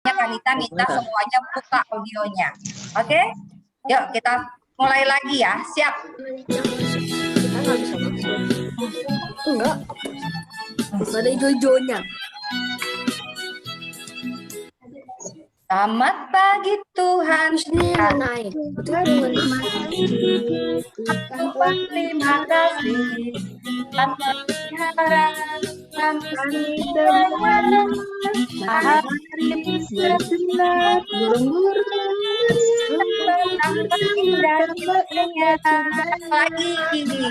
Kanita minta semuanya buka audionya. Oke? Yuk kita mulai lagi ya. Siap? Kita nggak bisa masuk. Enggak. Ada hijau-hijaunya. Selamat pagi Tuhan. Terima kasih atas pelihara kami semuanya. Matahari bersinar, burung-burung tanpa indah indahnya. Lagi ini.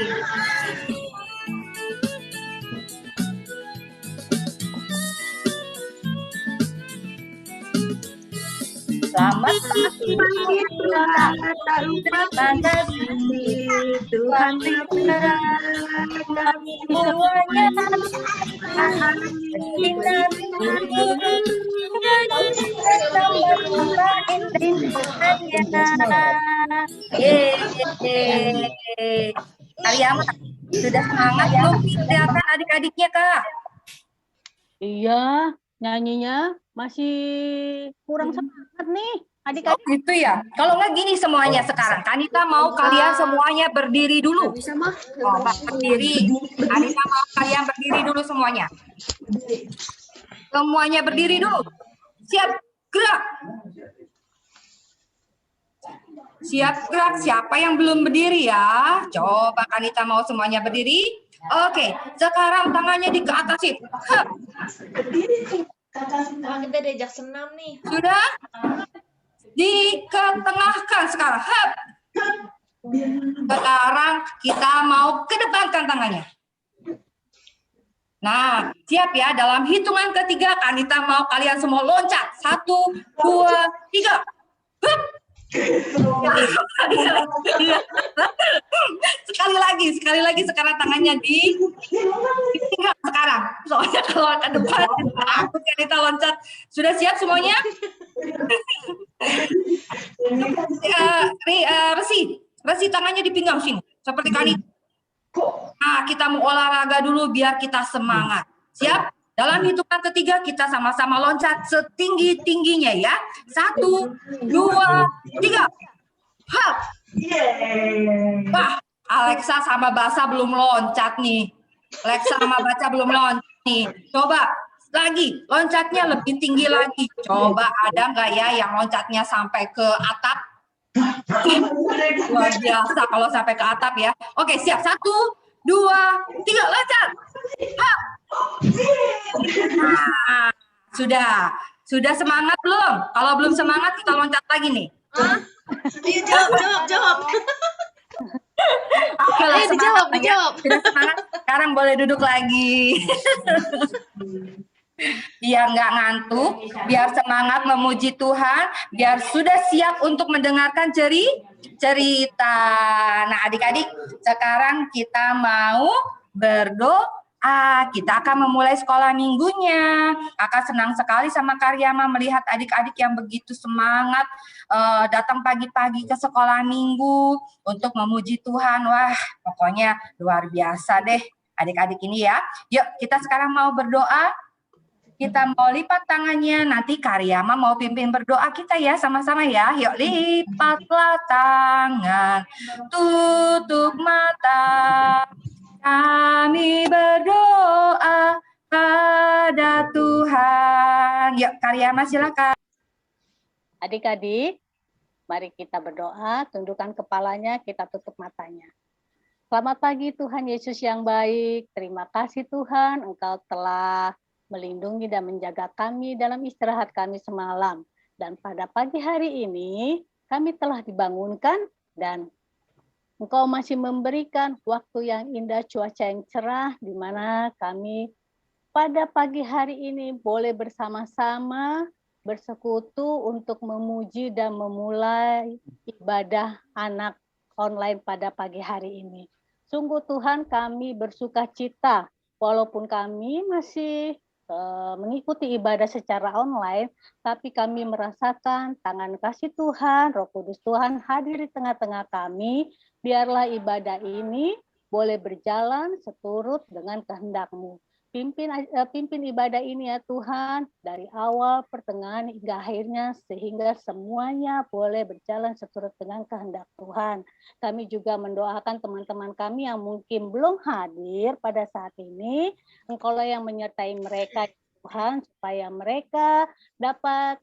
Selamat pagi Tuhan, tak lupa kasih Tuhan kami semuanya. Sinar bertambah indahnya. Yeay. Karyama, sudah semangat belum kelihatan adik-adiknya, Kak? Iya, nyanyinya masih kurang semangat nih, adik-adik. Oh gitu ya. Kalau nggak gini semuanya sekarang. Kanita mau kalian semuanya berdiri dulu. Bisa mah. Oh, berdiri. Kanita mau kalian berdiri dulu semuanya. Semuanya berdiri dulu. Siap, gerak. Siap gerak. Siapa yang belum berdiri ya? Coba Kanita mau semuanya berdiri. Oke, sekarang tangannya di ke atasin. Kita diajak senam nih. Sudah? Diketengahkan sekarang. Hap. Sekarang kita mau kedepankan tangannya. Nah, siap ya. Dalam hitungan ketiga, Kanita mau kalian semua loncat. 1, 2, 3. Hup. Sekali lagi sekarang tangannya di pinggang sekarang. Soalnya kalau ke depan takut Kanita loncat. Sudah siap semuanya? Resi tangannya di pinggang sini seperti Kanita. Nah, kita mau olahraga dulu biar kita semangat. Siap? Dalam hitungan ketiga kita sama-sama loncat setinggi-tingginya ya. 1, 2, 3. Hap. Wah, Alexa sama Basa belum loncat nih. Alexa sama Baca belum loncat nih. Coba lagi, loncatnya lebih tinggi lagi. Coba ada nggak ya yang loncatnya sampai ke atap? Luar biasa kalau sampai ke atap ya. Oke, siap. 1, 2, 3, loncat. Hap. Nah, sudah semangat belum? Kalau belum semangat kita loncat lagi nih. Ayo jawab. Oke lah, dijawab. Sudah semangat, sekarang boleh duduk lagi. Biar nggak ngantuk, biar semangat memuji Tuhan, biar sudah siap untuk mendengarkan cerita. Nah, adik-adik, sekarang kita mau berdoa. Kita akan memulai sekolah minggunya. Kakak senang sekali sama Karyama melihat adik-adik yang begitu semangat datang pagi-pagi ke sekolah minggu untuk memuji Tuhan. Wah, pokoknya luar biasa deh adik-adik ini ya. Yuk, kita sekarang mau berdoa. Kita mau lipat tangannya, nanti Karyama mau pimpin berdoa kita ya, sama-sama ya. Yuk, lipatlah tangan, tutup mata. Kami berdoa pada Tuhan. Yuk, Karyama silakan. Adik-adik, mari kita berdoa, tundukkan kepalanya, kita tutup matanya. Selamat pagi Tuhan Yesus yang baik. Terima kasih Tuhan, Engkau telah melindungi dan menjaga kami dalam istirahat kami semalam. Dan pada pagi hari ini, kami telah dibangunkan dan Engkau masih memberikan waktu yang indah, cuaca yang cerah, di mana kami pada pagi hari ini boleh bersama-sama bersekutu untuk memuji dan memulai ibadah anak online pada pagi hari ini. Sungguh Tuhan, kami bersuka cita, walaupun kami masih mengikuti ibadah secara online, tapi kami merasakan tangan kasih Tuhan, Roh Kudus Tuhan hadir di tengah-tengah kami. Biarlah ibadah ini boleh berjalan seturut dengan kehendak-Mu. pimpin ibadah ini ya Tuhan, dari awal, pertengahan, hingga akhirnya, sehingga semuanya boleh berjalan seturut dengan kehendak Tuhan. Kami juga mendoakan teman-teman kami yang mungkin belum hadir pada saat ini, Engkaulah yang menyertai mereka Tuhan, supaya mereka dapat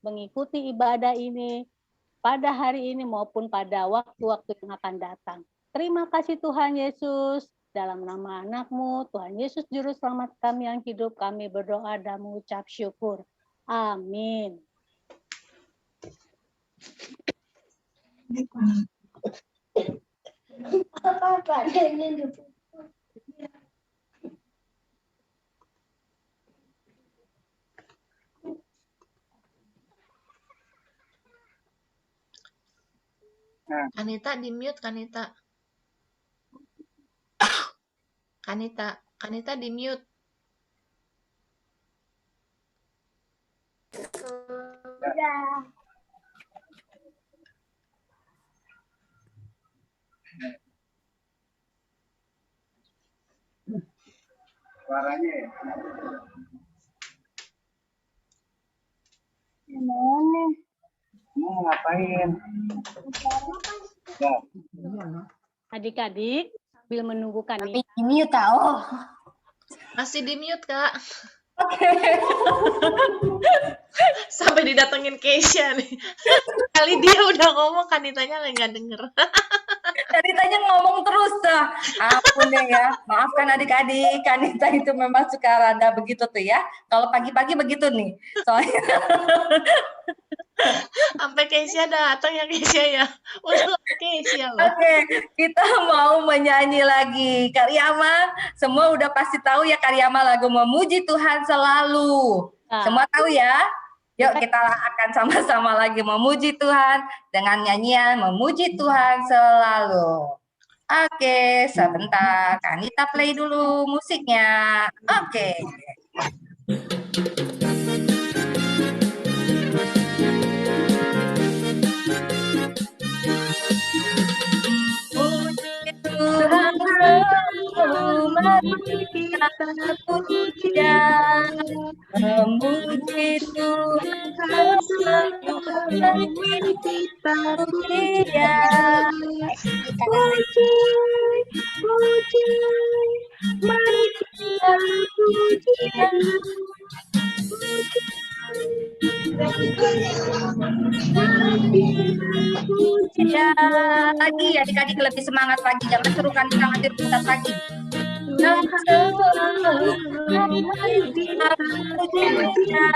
mengikuti ibadah ini pada hari ini maupun pada waktu-waktu yang akan datang. Terima kasih Tuhan Yesus. Dalam nama anak-Mu, Tuhan Yesus Juru Selamat kami yang hidup, kami berdoa dan mengucap syukur. Amin. Kanita di mute, Kanita. Kanita di mute. Suaranya mau ngapain? Ya. Adik-adik, sambil menunggu kami. Ini tahu. Masih di mute, Kak. Sampai didatengin Keisha nih. Kali dia udah ngomong, Kanitanya lagi nggak denger. Kanitanya ngomong terus dah. Ampun deh ya. Maafkan adik-adik. Kanita itu memang suka rada begitu tuh ya. Kalau pagi-pagi begitu nih. Soalnya Sampai Keisha datang ya, Keisha ya. Udah Keisha loh. Oke, kita mau menyanyi lagi. Karyama, semua udah pasti tahu ya Karyama lagu Memuji Tuhan Selalu. Semua tahu ya? Yuk kita akan sama-sama lagi memuji Tuhan dengan nyanyian Memuji Tuhan Selalu. Oke, sebentar. Kanita play dulu musiknya. Oke. Tuhan selalu mari kita puji Dia, memuji Tuhan selalu mari kita puji Dia. Puji, puji, mari kita puji Dia. Ya, lagi adik-adik lebih semangat lagi, jangan serukan sangat terputar lagi. Mari kita puji Dia.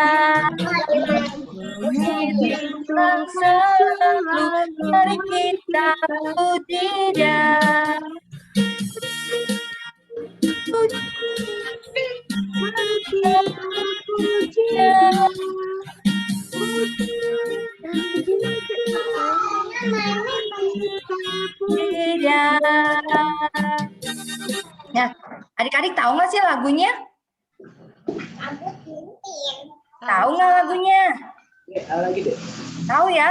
Ya, adik-adik tahu nggak sih lagunya? Tahu nggak lagunya? Tahu ya?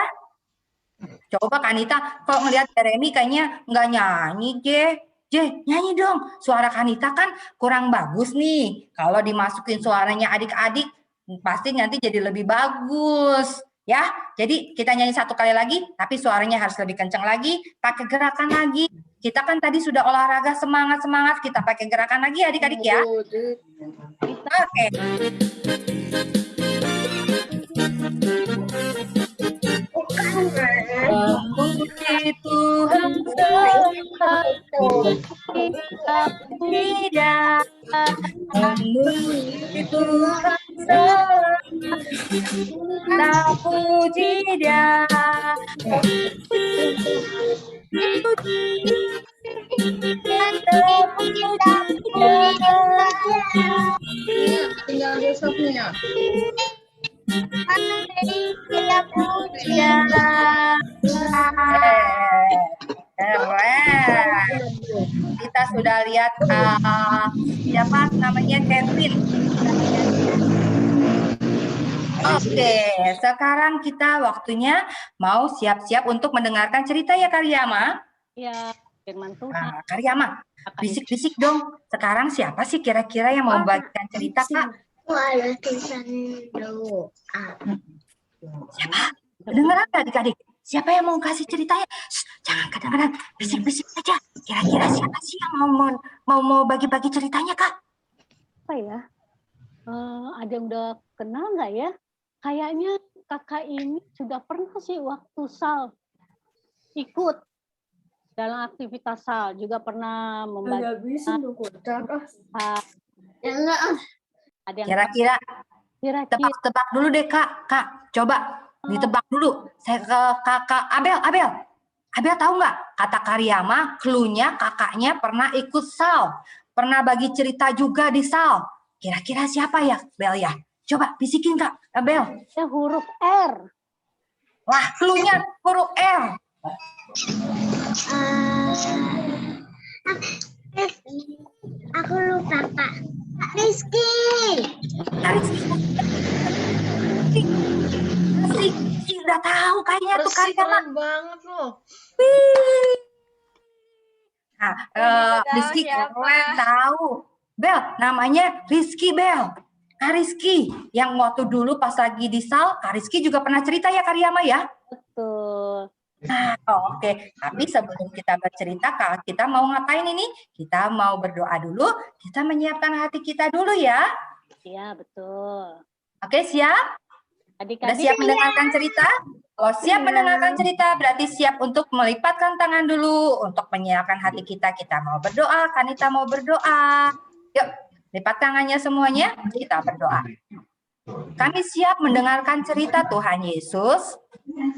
Coba Kanita, kalau ngelihat Jeremy kayaknya nggak nyanyi, nyanyi dong. Suara Kanita kan kurang bagus nih. Kalau dimasukin suaranya adik-adik, pasti nanti jadi lebih bagus. Ya, jadi kita nyanyi satu kali lagi, tapi suaranya harus lebih kencang lagi, pakai gerakan lagi. Kita kan tadi sudah olahraga semangat-semangat, kita pakai gerakan lagi adik-adik ya. Oke. Memuji Tuhan selalu kita tidak, memuji Tuhan selalu kita puji Dia. Tinggal besoknya. Kita puji Dia. Keren. Kita sudah lihat siapa namanya Kevin. Oke, sekarang kita waktunya mau siap-siap untuk mendengarkan cerita ya Karyama. Ya, firman Tuhan. Nah, Karyama, Bisik-bisik dong. Sekarang siapa sih kira-kira yang mau bagikan cerita, Kak? Ada tulisan doa. Siapa? Kedengeran nggak adik-adik? Siapa yang mau kasih ceritanya? Shh, jangan kedengeran. Bisik-bisik aja. Kira-kira siapa sih yang mau bagi-bagi ceritanya, Kak? Apa ya? Ada yang udah kenal nggak ya? Kayaknya kakak ini sudah pernah sih waktu Sal ikut dalam aktivitas Sal, juga pernah membantu. Ya enggak. Ada yang Kira-kira kira-kira tebak-tebak dulu deh, Kak. Kak, coba ditebak dulu. Saya ke Kakak Abel. Abel tahu nggak? Kata Karyama, cluenya kakaknya pernah ikut Sal. Pernah bagi cerita juga di Sal. Kira-kira siapa ya, Bel ya? Coba bisikin, Kak. Abel. huruf R. Wah, cluenya huruf R. Aku lupa, Kak. Kak Rizky. Rizky udah tahu kayaknya tuh Persi Karyama. keren banget loh. Nah, Rizky keren tahu. Bel, namanya Rizky, Bel. Kak Rizky, yang waktu dulu pas lagi di Sal, Kak Rizky juga pernah cerita ya Karyama ya? Betul. Oke. Tapi sebelum kita bercerita, kita mau ngapain ini? Kita mau berdoa dulu, kita menyiapkan hati kita dulu ya. Iya, betul. Oke, siap? Udah Adik-adik siap mendengarkan cerita? Kalau siap mendengarkan cerita, berarti siap untuk melipatkan tangan dulu, untuk menyiapkan hati kita. Kita mau berdoa, Kanita mau berdoa. Yuk, lipat tangannya semuanya, kita berdoa. Kami siap mendengarkan cerita Tuhan Yesus.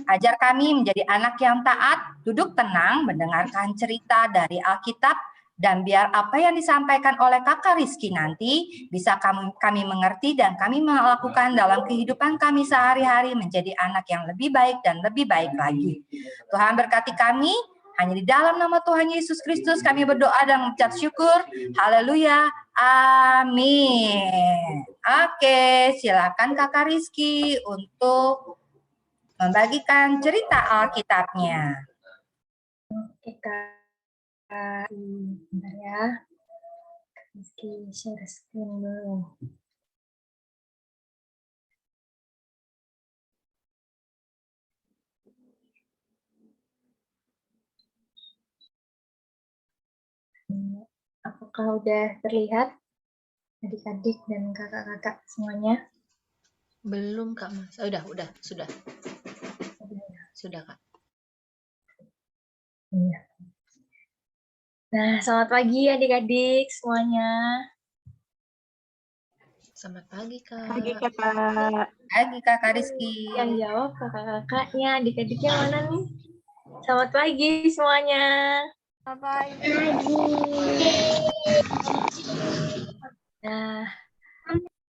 Ajar kami menjadi anak yang taat, duduk tenang, mendengarkan cerita dari Alkitab, dan biar apa yang disampaikan oleh Kakak Rizky nanti bisa kami mengerti dan kami melakukan dalam kehidupan kami sehari-hari menjadi anak yang lebih baik dan lebih baik lagi. Tuhan berkati kami, hanya di dalam nama Tuhan Yesus Kristus kami berdoa dan mengucap syukur. Haleluya. Amin. Oke, silakan Kakak Rizky untuk membagikan cerita Alkitabnya. Oke, Kak. Bentar ya. Rizky share screen dulu. Apakah udah terlihat adik-adik dan kakak-kakak semuanya? Belum Kak Mas. Sudah. Sudah Kak. Iya. Nah, selamat pagi adik-adik semuanya. Selamat pagi Kak. Pagi Kakak. Pagi Kakak Rizky. Yang jawab kakak-kakaknya, adik-adiknya mana nih? Selamat pagi semuanya. Selamat pagi. Nah,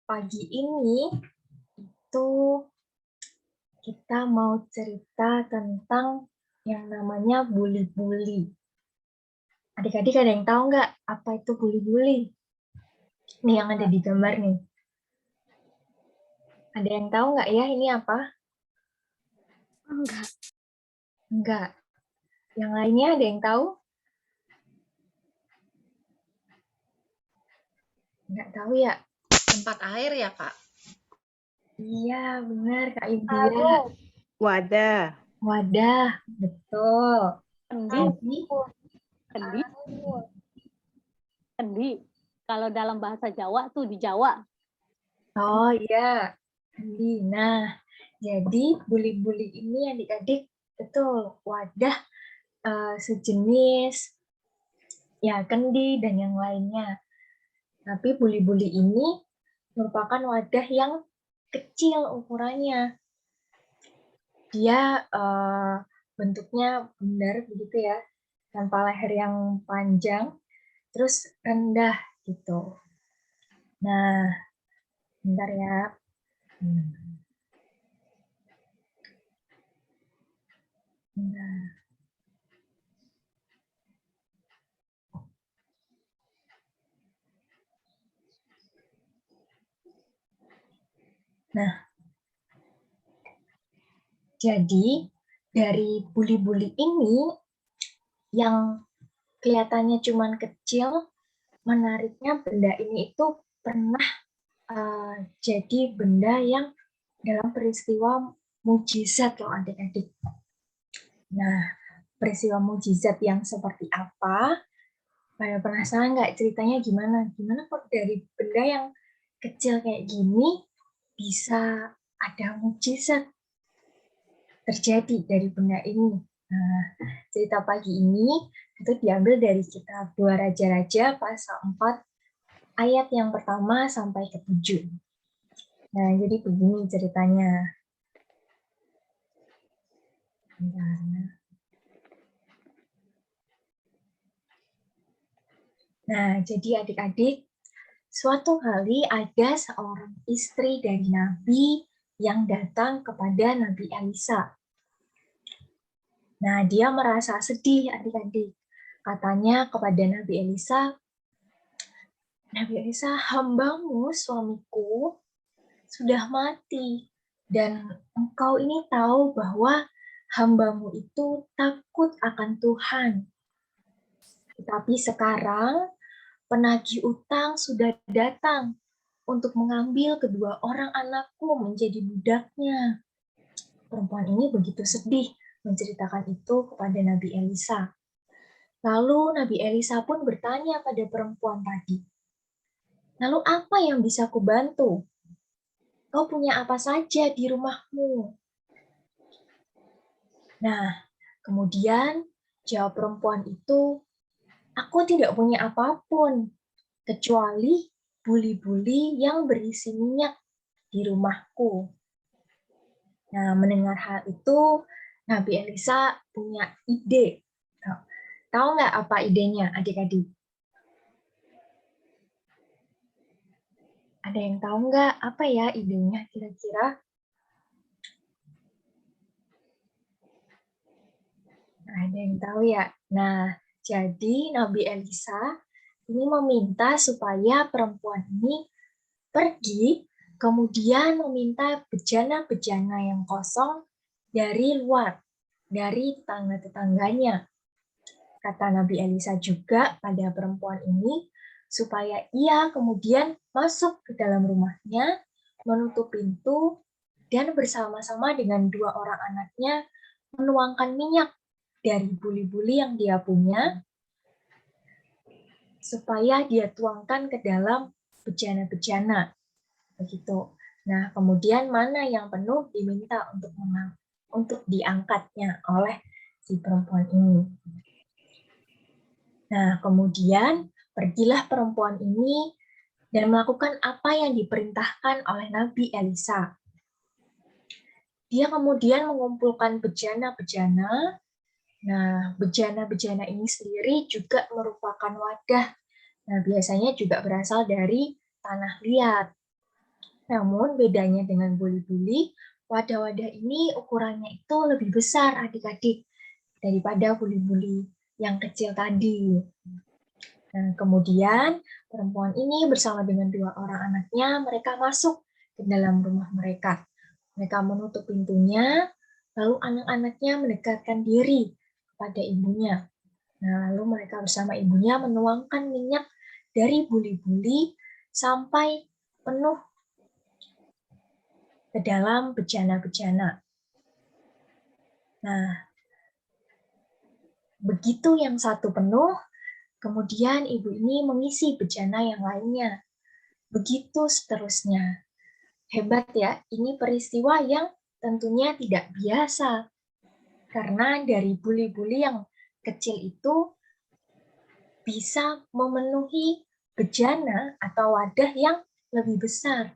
pagi ini itu kita mau cerita tentang yang namanya buli-buli. Adik-adik ada yang tahu nggak apa itu buli-buli? Nih yang ada di gambar nih. Ada yang tahu nggak ya ini apa? Enggak. Yang lainnya ada yang tahu? Enggak tahu ya? Tempat air ya Kak? Iya, benar Kak India. Wadah. Wadah, betul. Kendi. Kalau dalam bahasa Jawa tuh di Jawa. Oh iya, kendi. Nah, jadi buli-buli ini adik-adik betul wadah sejenis ya kendi dan yang lainnya. Tapi buli-buli ini merupakan wadah yang kecil ukurannya. Dia bentuknya bundar begitu ya, tanpa leher yang panjang, terus rendah gitu. Nah, bentar ya. Nah, jadi dari buli-buli ini yang kelihatannya cuman kecil, menariknya benda ini itu pernah jadi benda yang dalam peristiwa mujizat loh adik-adik. Nah, peristiwa mujizat yang seperti apa? Pada penasaran nggak ceritanya gimana? Gimana kok dari benda yang kecil kayak gini bisa ada mujizat terjadi dari benda ini? Nah, cerita pagi ini itu diambil dari kitab 2 Raja-Raja pasal 4 ayat yang pertama sampai ke-7. Nah, jadi begini ceritanya. Nah, jadi adik-adik, suatu kali ada seorang istri dari Nabi yang datang kepada Nabi Elisa. Nah, dia merasa sedih adik-adik. Katanya kepada Nabi Elisa, hambamu, suamiku, sudah mati. Dan engkau ini tahu bahwa hambamu itu takut akan Tuhan. Tetapi sekarang penagih utang sudah datang untuk mengambil kedua orang anakku menjadi budaknya. Perempuan ini begitu sedih menceritakan itu kepada Nabi Elisa. Lalu Nabi Elisa pun bertanya pada perempuan tadi, lalu apa yang bisa kubantu? Kau punya apa saja di rumahmu? Nah, kemudian jawab perempuan itu, aku tidak punya apapun, kecuali buli-buli yang berisi minyak di rumahku. Nah, mendengar hal itu, Nabi Elisa punya ide. Tahu nggak apa idenya, adik-adik? Ada yang tahu nggak apa ya idenya kira-kira? Nah, ada yang tahu ya? Nah, jadi Nabi Elisa ini meminta supaya perempuan ini pergi, kemudian meminta bejana-bejana yang kosong dari luar, dari tetangga-tetangganya. Kata Nabi Elisa juga pada perempuan ini, supaya ia kemudian masuk ke dalam rumahnya, menutup pintu, dan bersama-sama dengan dua orang anaknya menuangkan minyak dari buli-buli yang dia punya, supaya dia tuangkan ke dalam bejana-bejana. Begitu. Nah, kemudian mana yang penuh diminta untuk diangkatnya oleh si perempuan ini. Nah, kemudian pergilah perempuan ini dan melakukan apa yang diperintahkan oleh Nabi Elisa. Dia kemudian mengumpulkan bejana-bejana. Nah, bejana-bejana ini sendiri juga merupakan wadah. Nah, biasanya juga berasal dari tanah liat. Namun, bedanya dengan buli-buli, wadah-wadah ini ukurannya itu lebih besar, adik-adik, daripada buli-buli yang kecil tadi. Nah, kemudian perempuan ini bersama dengan dua orang anaknya, mereka masuk ke dalam rumah mereka. Mereka menutup pintunya, lalu anak-anaknya mendekatkan diri kepada ibunya. Nah, lalu mereka bersama ibunya menuangkan minyak dari buli-buli sampai penuh ke dalam bejana-bejana. Nah, begitu yang satu penuh, kemudian ibu ini mengisi bejana yang lainnya. Begitu seterusnya. Hebat ya, ini peristiwa yang tentunya tidak biasa. Karena dari buli-buli yang kecil itu bisa memenuhi bejana atau wadah yang lebih besar.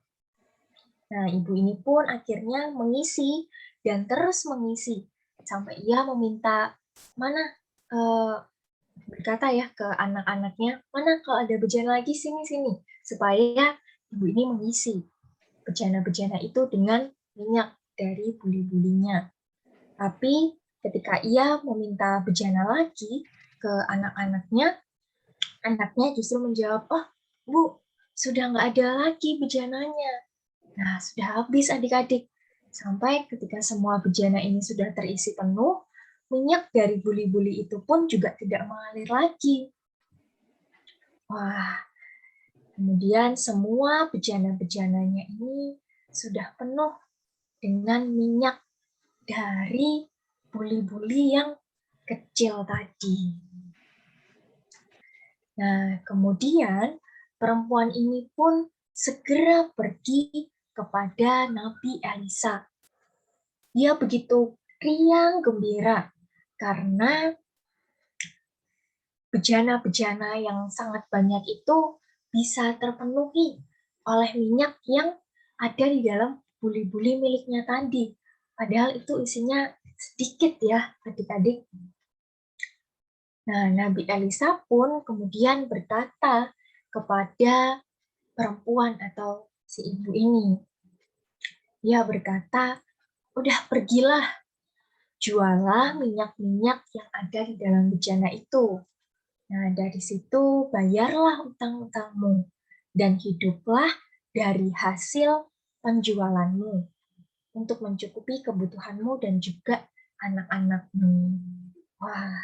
Nah, ibu ini pun akhirnya mengisi dan terus mengisi sampai ia meminta berkata ya ke anak-anaknya, mana kalau ada bejana lagi sini supaya ibu ini mengisi bejana-bejana itu dengan minyak dari buli-bulinya. Tapi ketika ia meminta bejana lagi ke anak-anaknya, anaknya justru menjawab, oh Bu, sudah nggak ada lagi bejananya. Nah, sudah habis adik-adik. Sampai ketika semua bejana ini sudah terisi penuh, minyak dari buli-buli itu pun juga tidak mengalir lagi. Wah, kemudian semua bejana-bejananya ini sudah penuh dengan minyak dari buli-buli yang kecil tadi. Nah, kemudian perempuan ini pun segera pergi kepada Nabi Elisa. Dia begitu riang gembira karena bejana-bejana yang sangat banyak itu bisa terpenuhi oleh minyak yang ada di dalam buli-buli miliknya tadi. Padahal itu isinya sedikit ya, adik-adik. Nah, Nabi Elisa pun kemudian berkata kepada perempuan atau si ibu ini. Dia berkata, udah pergilah, jualah minyak-minyak yang ada di dalam bejana itu. Nah, dari situ bayarlah utang-utangmu dan hiduplah dari hasil penjualanmu untuk mencukupi kebutuhanmu dan juga anak-anakmu. Wah,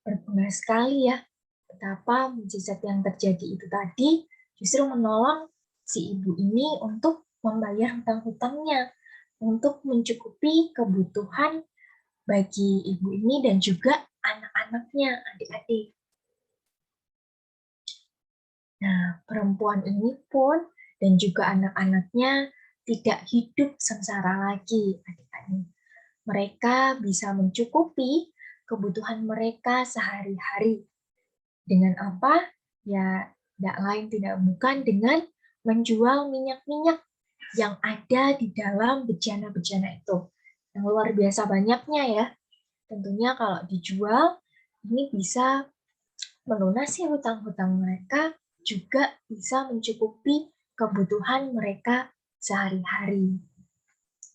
berguna sekali ya betapa mujizat yang terjadi itu tadi justru menolong si ibu ini untuk membayar hutang-hutangnya, untuk mencukupi kebutuhan bagi ibu ini dan juga anak-anaknya, adik-adik. Nah, perempuan ini pun dan juga anak-anaknya tidak hidup sengsara lagi, adik-adik. Mereka bisa mencukupi kebutuhan mereka sehari-hari. Dengan apa? Ya, tidak lain tidak bukan dengan menjual minyak-minyak yang ada di dalam bejana-bejana itu. Yang luar biasa banyaknya ya. Tentunya kalau dijual, ini bisa melunasi hutang-hutang mereka, juga bisa mencukupi kebutuhan mereka sehari-hari.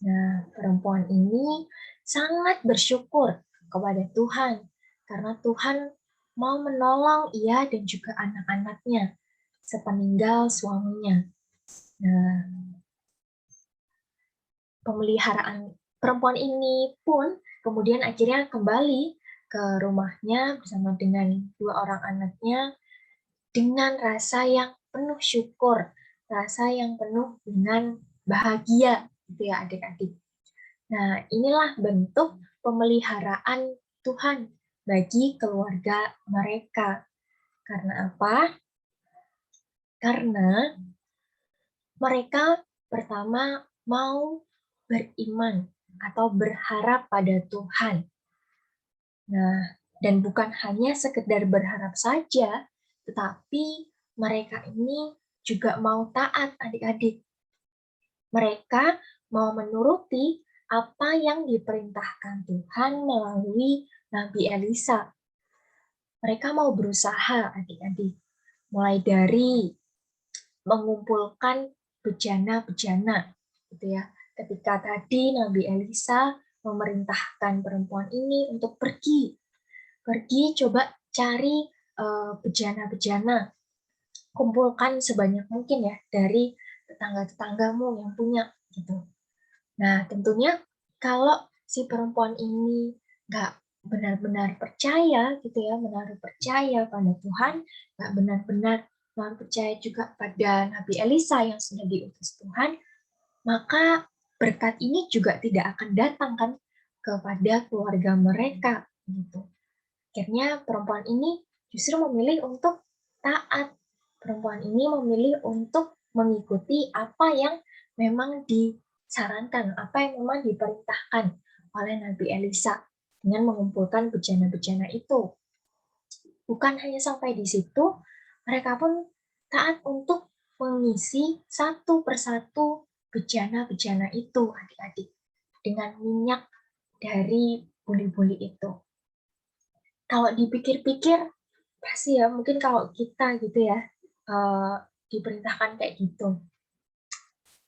Nah, perempuan ini sangat bersyukur kepada Tuhan, karena Tuhan mau menolong ia dan juga anak-anaknya sepeninggal suaminya. Nah, pemeliharaan perempuan ini pun kemudian akhirnya kembali ke rumahnya bersama dengan dua orang anaknya dengan rasa yang penuh syukur, rasa yang penuh dengan bahagia, gitu ya adik-adik. Nah, inilah bentuk pemeliharaan Tuhan bagi keluarga mereka. Karena apa? Karena mereka pertama mau beriman atau berharap pada Tuhan. Nah, dan bukan hanya sekedar berharap saja, tetapi mereka ini juga mau taat adik-adik. Mereka mau menuruti apa yang diperintahkan Tuhan melalui Nabi Elisa. Mereka mau berusaha adik-adik. Mulai dari mengumpulkan bejana-bejana, gitu ya. Ketika tadi Nabi Elisa memerintahkan perempuan ini untuk pergi coba cari bejana-bejana, kumpulkan sebanyak mungkin ya dari tetangga-tetanggamu yang punya gitu. Nah, tentunya kalau si perempuan ini nggak benar-benar percaya gitu ya, menaruh percaya pada Tuhan, nggak benar-benar menaruh percaya juga pada Nabi Elisa yang sudah diutus Tuhan, maka berkat ini juga tidak akan datang kan kepada keluarga mereka gitu. Akhirnya perempuan ini justru memilih untuk taat. Perempuan ini memilih untuk mengikuti apa yang memang disarankan, apa yang memang diperintahkan oleh Nabi Elisa dengan mengumpulkan bejana-bejana itu. Bukan hanya sampai di situ, mereka pun taat untuk mengisi satu persatu bejana-bejana itu, adik-adik, dengan minyak dari buli-buli itu. Kalau dipikir-pikir, pasti ya, mungkin kalau kita gitu ya, diperintahkan kayak gitu,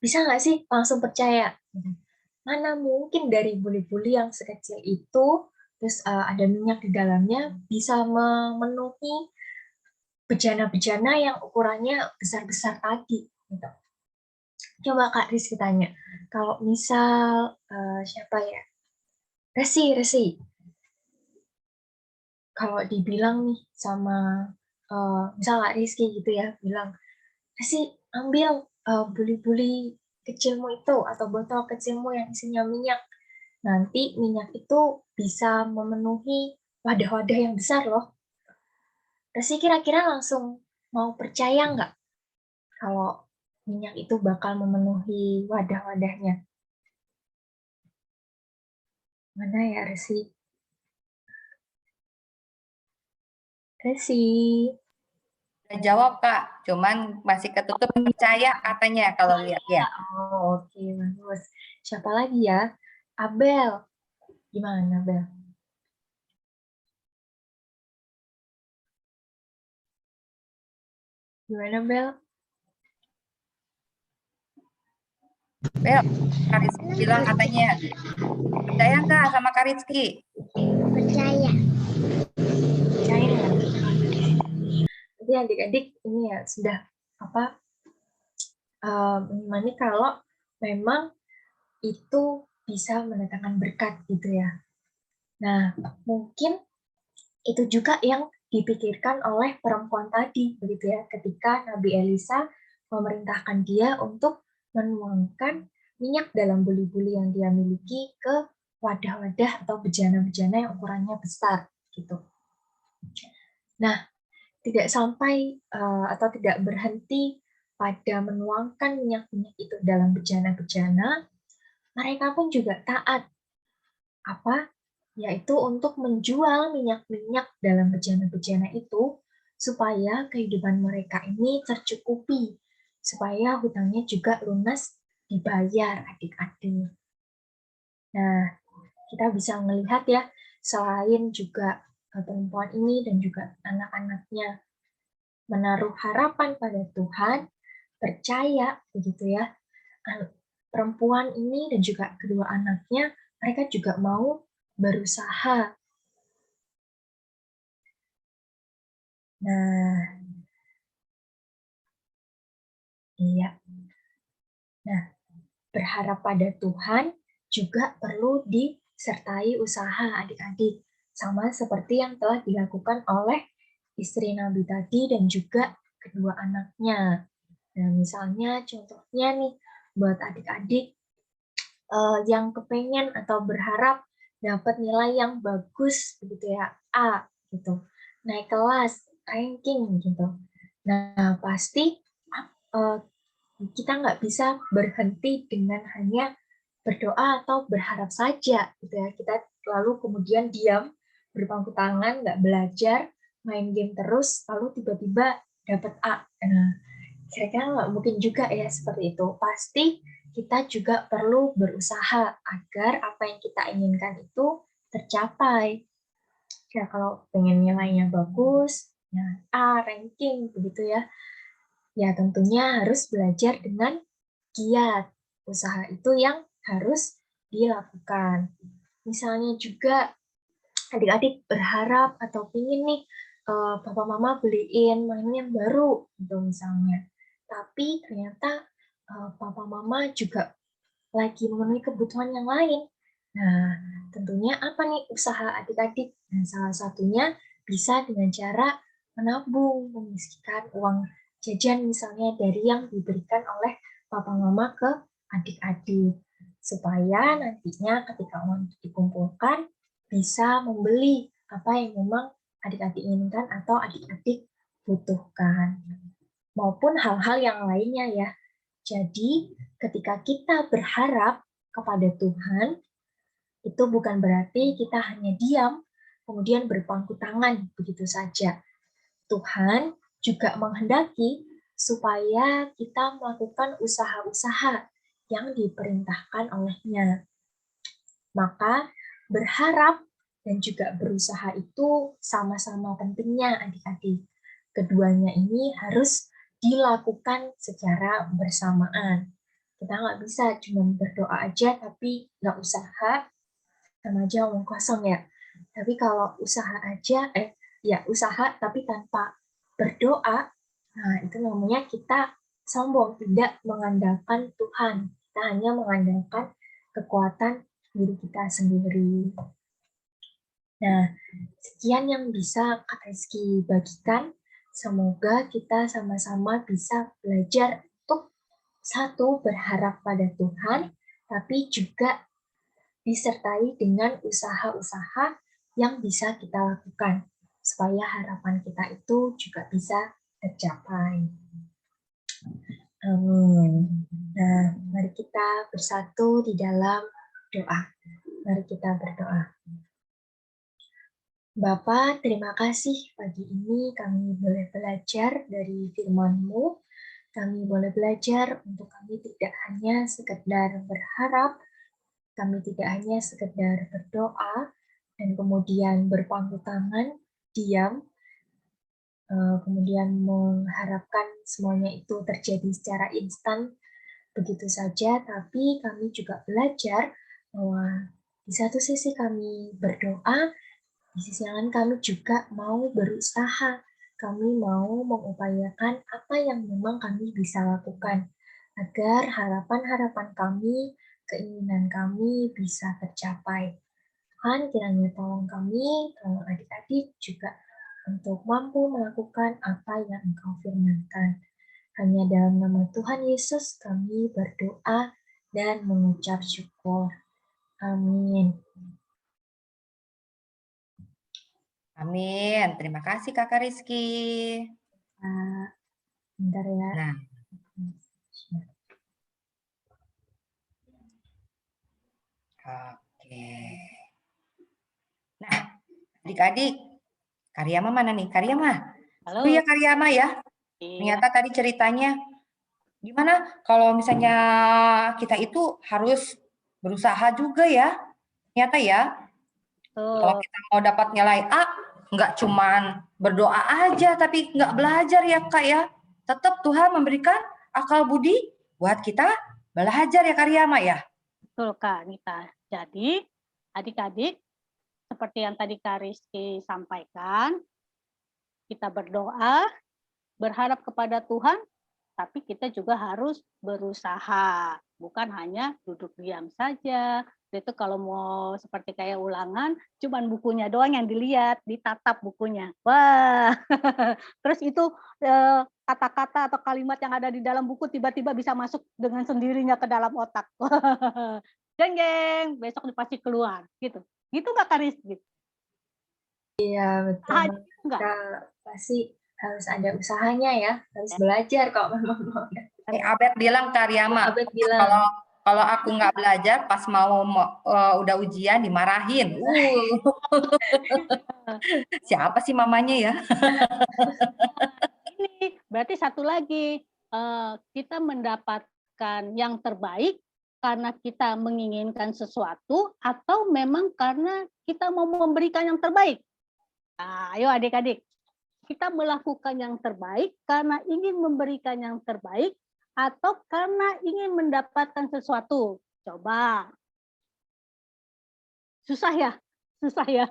bisa nggak sih langsung percaya? Mana mungkin dari buli-buli yang sekecil itu, terus ada minyak di dalamnya, bisa memenuhi bejana-bejana yang ukurannya besar-besar tadi. Gitu. Coba Kak Rizky tanya, kalau misal siapa ya? Resi. kalau dibilang nih sama misal Kak Rizky gitu ya, bilang, "Kasih ambil buli-buli kecilmu itu atau botol kecilmu yang isinya minyak. Nanti minyak itu bisa memenuhi wadah-wadah yang besar loh." Rizky kira-kira langsung mau percaya nggak kalau minyak itu bakal memenuhi wadah-wadahnya? Mana ya Resi? Resi. Udah jawab Kak, cuman masih ketutup percaya katanya kalau lihat ya. Oh, oke, bagus. Siapa lagi ya? Abel. Gimana, Bel? Gimana, Bel? Bel, Kak Rizky bilang katanya, percaya nggak sama Kak Rizky? Percaya ya? Jadi adik-adik ini ya sudah apa menemani kalau memang itu bisa mendatangkan berkat gitu ya. Nah, mungkin itu juga yang dipikirkan oleh perempuan tadi begitu ya, ketika Nabi Elisa memerintahkan dia untuk menuangkan minyak dalam buli-buli yang dia miliki ke wadah-wadah atau bejana-bejana yang ukurannya besar gitu. Nah, tidak sampai atau tidak berhenti pada menuangkan minyak-minyak itu dalam bejana-bejana, mereka pun juga taat apa? Yaitu untuk menjual minyak-minyak dalam bejana-bejana itu supaya kehidupan mereka ini tercukupi, supaya hutangnya juga lunas dibayar adik-adik. Nah, kita bisa melihat ya, selain juga perempuan ini dan juga anak-anaknya menaruh harapan pada Tuhan, percaya begitu ya, perempuan ini dan juga kedua anaknya, mereka juga mau berusaha. Nah, iya. Nah, berharap pada Tuhan juga perlu disertai usaha adik-adik. Sama seperti yang telah dilakukan oleh istri Nabi tadi dan juga kedua anaknya. Nah, misalnya contohnya nih, buat adik-adik yang kepengen atau berharap dapat nilai yang bagus begitu ya, A gitu, naik kelas, ranking gitu. Nah, pasti kita nggak bisa berhenti dengan hanya berdoa atau berharap saja gitu ya. Kita lalu kemudian diam, berpangku tangan, nggak belajar, main game terus, lalu tiba-tiba dapat A. Nah, kira-kira nggak mungkin juga ya seperti itu. Pasti kita juga perlu berusaha agar apa yang kita inginkan itu tercapai. Ya, kalau pengen nilainya bagus, ya A, ranking, begitu ya. Ya, tentunya harus belajar dengan giat. Usaha itu yang harus dilakukan. Misalnya juga adik-adik berharap atau ingin nih papa mama beliin mainan yang baru gitu misalnya. Tapi ternyata papa mama juga lagi memenuhi kebutuhan yang lain. Nah, tentunya apa nih usaha adik-adik? Nah, salah satunya bisa dengan cara menabung, menyisihkan uang jajan misalnya dari yang diberikan oleh papa mama ke adik-adik. Supaya nantinya ketika uang dikumpulkan, bisa membeli apa yang memang adik-adik inginkan atau adik-adik butuhkan. Maupun hal-hal yang lainnya ya. Jadi, ketika kita berharap kepada Tuhan, itu bukan berarti kita hanya diam, kemudian berpangku tangan begitu saja. Tuhan juga menghendaki supaya kita melakukan usaha-usaha yang diperintahkan olehnya. Maka berharap dan juga berusaha itu sama-sama pentingnya adik-adik. Keduanya ini harus dilakukan secara bersamaan. Kita nggak bisa cuma berdoa aja tapi nggak usaha, sama aja omong kosong ya. Tapi kalau usaha aja, ya usaha tapi tanpa berdoa, nah itu namanya kita sombong, tidak mengandalkan Tuhan. Kita hanya mengandalkan kekuatan diri kita sendiri. Nah, sekian yang bisa Kak Rizky bagikan. Semoga kita sama-sama bisa belajar untuk satu, berharap pada Tuhan, tapi juga disertai dengan usaha-usaha yang bisa kita lakukan supaya harapan kita itu juga bisa tercapai. Amin. Nah, mari kita bersatu di dalam doa. Mari kita berdoa. Bapa, terima kasih pagi ini kami boleh belajar dari firman-Mu. Kami boleh belajar untuk kami tidak hanya sekedar berharap, kami tidak hanya sekedar berdoa, dan kemudian berpangku tangan, diam, kemudian mengharapkan semuanya itu terjadi secara instan, begitu saja, tapi kami juga belajar bahwa di satu sisi kami berdoa, di sisi lain kami juga mau berusaha, kami mau mengupayakan apa yang memang kami bisa lakukan, agar harapan-harapan kami, keinginan kami bisa tercapai. Tuhan, kiranya tolong kami, tolong adik-adik juga untuk mampu melakukan apa yang Engkau firmankan. Hanya dalam nama Tuhan Yesus kami berdoa dan mengucap syukur. Amin. Amin. Terima kasih Kakak Rizky. Bentar ya. Nah, oke. Nah, adik-adik, Karyama mana nih? Karyama. Halo. Oh ya Karyama ya. Iya. Ternyata tadi ceritanya gimana kalau misalnya kita itu harus berusaha juga ya. Ternyata ya, kalau kita mau dapat nilai A, nggak cuman berdoa aja, tapi nggak belajar ya Kak ya. Tetap Tuhan memberikan akal budi buat kita belajar ya Karyama ya. Betul Kak Nita. Jadi adik-adik, seperti yang tadi Kak Rizky sampaikan, kita berdoa, berharap kepada Tuhan, tapi kita juga harus berusaha. Bukan hanya duduk diam saja. Itu kalau mau seperti kayak ulangan, cuman bukunya doang yang dilihat, ditatap bukunya. Wah, terus itu kata-kata atau kalimat yang ada di dalam buku tiba-tiba bisa masuk dengan sendirinya ke dalam otak. Jeng jeng, besok pasti keluar gitu. Gitu nggak Kak Rizky? Iya, betul. Kita pasti harus ada usahanya ya, harus belajar kok memang. Abed bilang Karyama, Abed bilang, kalau aku nggak belajar pas mau udah ujian dimarahin. Siapa sih mamanya ya? Ini berarti satu lagi, kita mendapatkan yang terbaik karena kita menginginkan sesuatu atau memang karena kita mau memberikan yang terbaik. Nah, ayo adik-adik, kita melakukan yang terbaik karena ingin memberikan yang terbaik atau karena ingin mendapatkan sesuatu. Coba. Susah ya? Susah ya?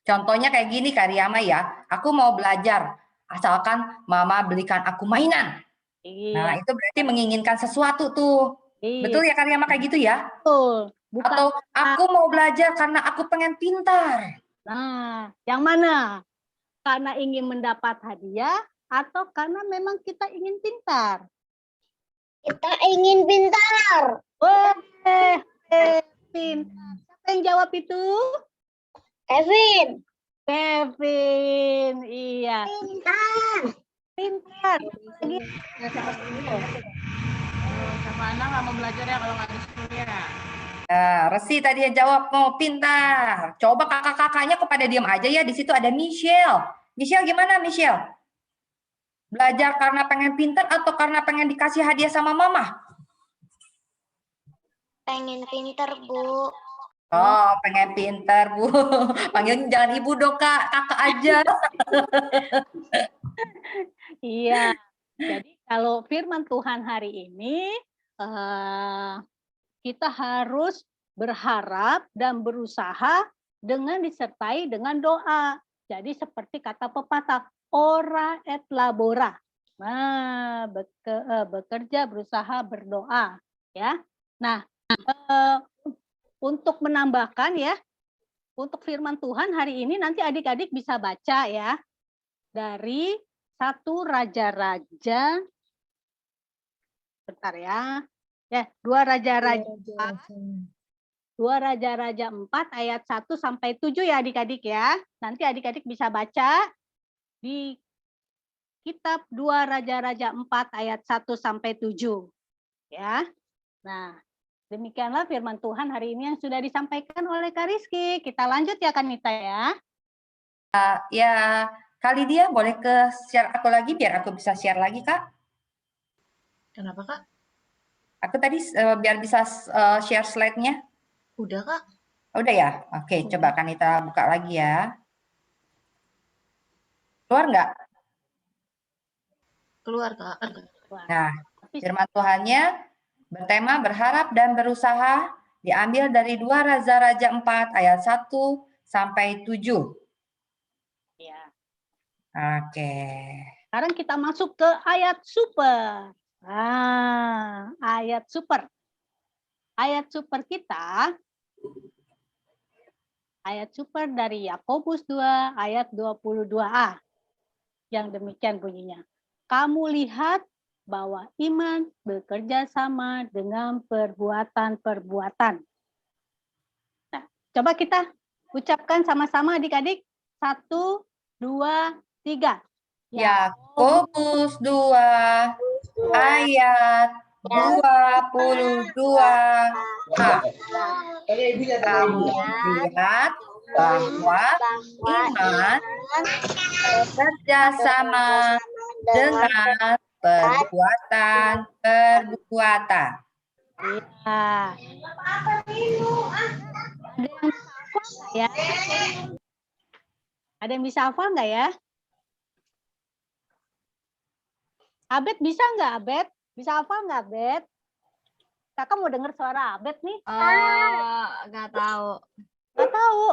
Contohnya kayak gini Karyama ya, aku mau belajar, asalkan mama belikan aku mainan. Iya. Nah itu berarti menginginkan sesuatu tuh. Iya. Betul ya Karyama kayak gitu ya? Betul. Bukan. Atau aku mau belajar karena aku pengen pintar. Nah, yang mana? Karena ingin mendapat hadiah atau karena memang kita ingin pintar? Kita ingin pintar. Wah, pintar. Siapa yang jawab itu? Kevin. Kevin, iya. Pintar. Pintar. Sama anak nggak mau belajar ya kalau nggak di sekolah ya. Resi tadi yang jawab mau pintar. Coba kakak-kakaknya kepada diam aja ya. Di situ ada Michelle. Michelle gimana Michelle? Belajar karena pengen pintar atau karena pengen dikasih hadiah sama mama? Pengen pintar, Bu. Oh, pengen pintar, Bu. Panggilnya jangan ibu dong, Kak. Kakak aja. Iya. Jadi kalau firman Tuhan hari ini, kita harus berharap dan berusaha dengan disertai dengan doa. Jadi seperti kata pepatah, ora et labora. Nah, bekerja, berusaha, berdoa, ya. Nah, untuk menambahkan ya, untuk firman Tuhan hari ini nanti adik-adik bisa baca ya. Dari 1 Raja-Raja, bentar ya. Ya, 2 Raja-Raja 4 ayat 1 sampai 7 ya adik-adik ya. Nanti adik-adik bisa baca di kitab 2 Raja-Raja 4 ayat 1 sampai 7 ya. Nah, demikianlah firman Tuhan hari ini yang sudah disampaikan oleh Kak Rizky. Kita lanjut ya Kanita ya. Ya, Kak Lydia boleh ke share aku lagi biar aku bisa share lagi, Kak. Kenapa, Kak? Aku tadi biar bisa share slide-nya. Udah, Kak. Udah ya? Oke, coba Kanita buka lagi ya. Keluar nggak? Keluar, Kak. Nah, firman Tuhannya bertema berharap dan berusaha diambil dari 2 Raja-Raja 4 ayat 1 sampai 7. Ya. Oke. Sekarang kita masuk ke ayat super. Nah, ayat super. Ayat super kita, ayat super dari Yakobus 2 ayat 22a. Yang demikian bunyinya. Kamu lihat bahwa iman bekerja sama dengan perbuatan-perbuatan. Nah, coba kita ucapkan sama-sama adik-adik. 1, 2, 3. Yakobus 2 ayat 22a. Kamu lihat bahwa iman bekerja sama dengan perbuatan-perbuatan. Iya. Ada yang bisa hafal nggak ya? Abed bisa nggak, Abed? Bisa hafal nggak, Abed? Kakak mau dengar suara Abed nih. Nggak tahu. Nggak tahu.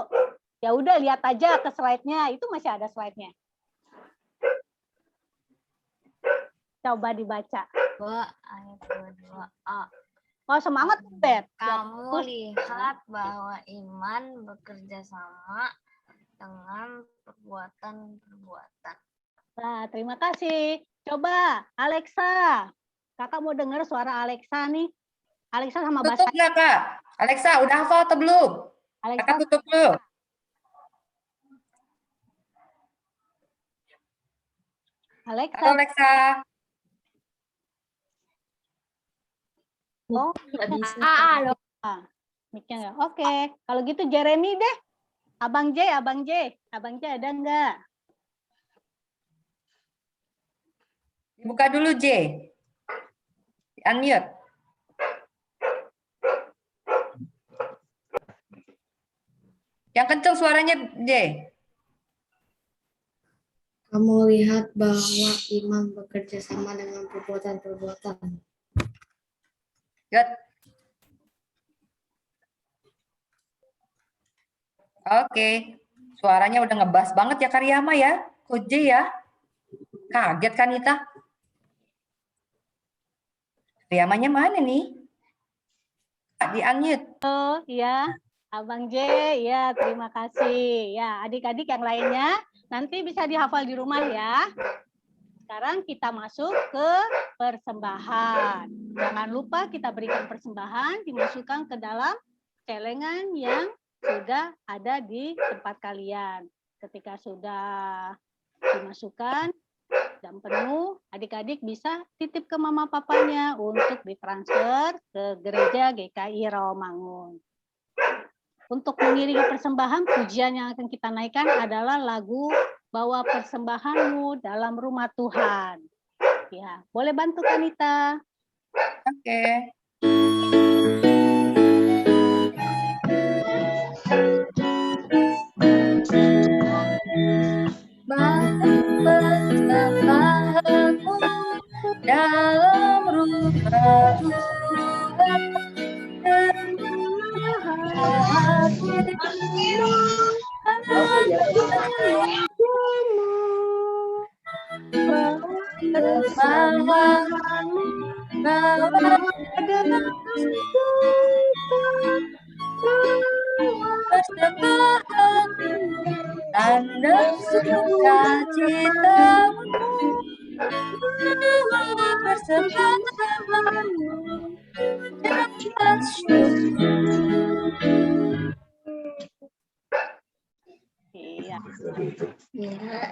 Ya udah lihat aja ke slide-nya. Itu masih ada slide-nya. Coba dibaca. Ayat 22a. Oh, semangat, Abed. Kamu lihat bahwa iman bekerja sama dengan perbuatan-perbuatan. Nah, terima kasih. Coba, Alexa. Kakak mau dengar suara Alexa nih. Alexa sama Tutup bahasa. nggak, Kak? Alexa, udah hafal atau belum? Alexa, Kakak tutup dulu. Alexa. Halo, Alexa. Oh, Nggak bisa. mic-nya nggak. Oke, kalau gitu Jeremy deh. Abang J ada nggak? Dibuka dulu, J. Unmute. Yang kenceng suaranya, J. Kamu lihat bahwa iman bekerja sama dengan perbuatan-perbuatan. Good. Oke. Suaranya udah ngebas banget ya Karyama ya. Kok J ya? Kaget kan Nita? Karyamanya mana nih? Di unmute. Oh, ya. Abang J, ya terima kasih. Ya, adik-adik yang lainnya nanti bisa dihafal di rumah ya. Sekarang kita masuk ke persembahan. Jangan lupa kita berikan persembahan, dimasukkan ke dalam celengan yang sudah ada di tempat kalian. Ketika sudah dimasukkan dan penuh, adik-adik bisa titip ke mama papanya untuk ditransfer ke gereja GKI Rawamangun. Untuk mengiringi persembahan, pujian yang akan kita naikkan adalah lagu Bawa Persembahanmu Dalam Rumah Tuhan. Ya, boleh bantu Kanita? Oke. Persembahanmu dalam rumah Tuhan. tanda sukacitamu bersama-samamu dapat syukur. Iya, Ya,